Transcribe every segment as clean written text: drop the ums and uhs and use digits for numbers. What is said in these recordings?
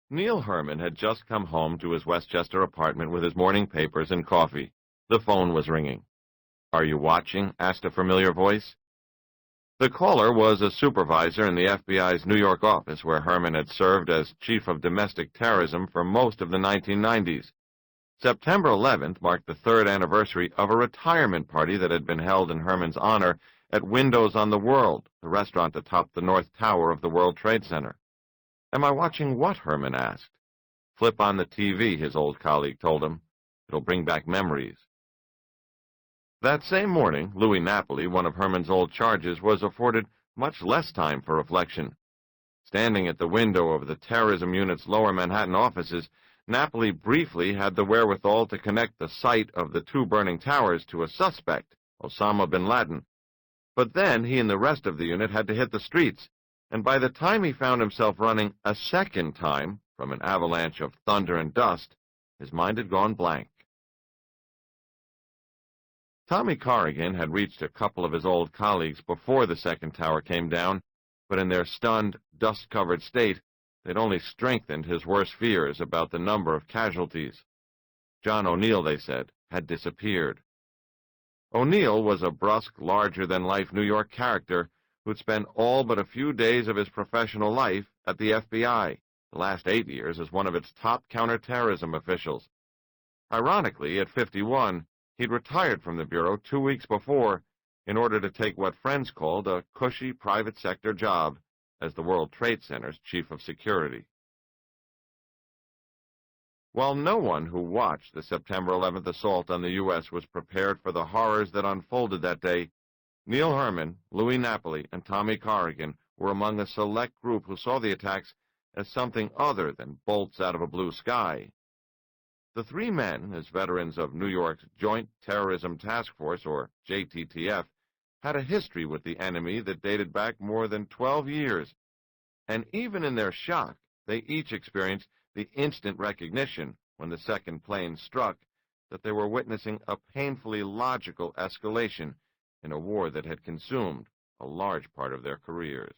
Neil Herman had just come home to his Westchester apartment with his morning papers and coffee. The phone was ringing. "Are you watching?" asked a familiar voice. The caller was a supervisor in the FBI's New York office, where Herman had served as chief of domestic terrorism for most of the 1990s. September 11th marked the third anniversary of a retirement party that had been held in Herman's honor at Windows on the World, the restaurant atop the North Tower of the World Trade Center. "Am I watching what?" Herman asked. "Flip on the TV," his old colleague told him. "It'll bring back memories." That same morning, Louis Napoli, one of Herman's old charges, was afforded much less time for reflection. Standing at the window of the terrorism unit's lower Manhattan offices, Napoli briefly had the wherewithal to connect the site of the two burning towers to a suspect, Osama bin Laden. But then he and the rest of the unit had to hit the streets, and by the time he found himself running a second time from an avalanche of thunder and dust, his mind had gone blank. Tommy Corrigan had reached a couple of his old colleagues before the second tower came down, but in their stunned, dust-covered state, they'd only strengthened his worst fears about the number of casualties. John O'Neill, they said, had disappeared. O'Neill was a brusque, larger-than-life New York character who'd spent all but a few days of his professional life at the FBI, the last 8 years as one of its top counterterrorism officials. Ironically, at 51, he'd retired from the Bureau 2 weeks before in order to take what friends called a cushy private sector job as the World Trade Center's chief of security. While no one who watched the September 11th assault on the U.S. was prepared for the horrors that unfolded that day, Neil Herman, Louis Napoli, and Tommy Corrigan were among a select group who saw the attacks as something other than bolts out of a blue sky. The three men, as veterans of New York's Joint Terrorism Task Force, or JTTF, had a history with the enemy that dated back more than 12 years, and even in their shock, they each experienced the instant recognition when the second plane struck that they were witnessing a painfully logical escalation in a war that had consumed a large part of their careers.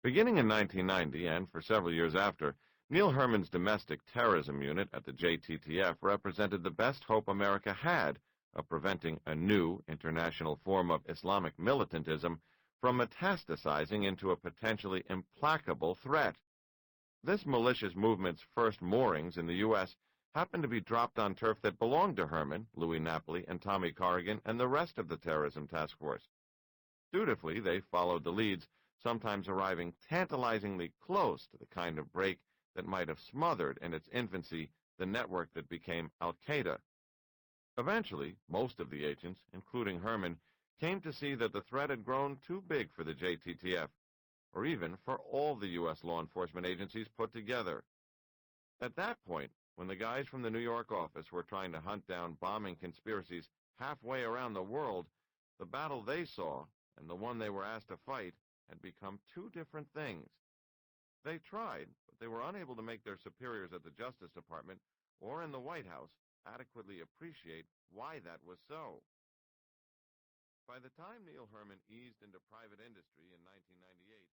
Beginning in 1990 and for several years after, Neil Herman's domestic terrorism unit at the JTTF represented the best hope America had of preventing a new international form of Islamic militantism from metastasizing into a potentially implacable threat. This malicious movement's first moorings in the U.S. happened to be dropped on turf that belonged to Herman, Louis Napoli, and Tommy Corrigan, and the rest of the terrorism task force. Dutifully, they followed the leads, sometimes arriving tantalizingly close to the kind of break that might have smothered in its infancy the network that became Al-Qaeda. Eventually, most of the agents, including Herman, came to see that the threat had grown too big for the JTTF, or even for all the U.S. law enforcement agencies put together. At that point, when the guys from the New York office were trying to hunt down bombing conspiracies halfway around the world, the battle they saw and the one they were asked to fight had become two different things. They tried, but they were unable to make their superiors at the Justice Department or in the White House adequately appreciate why that was so. By the time Neil Herman eased into private industry in 1998,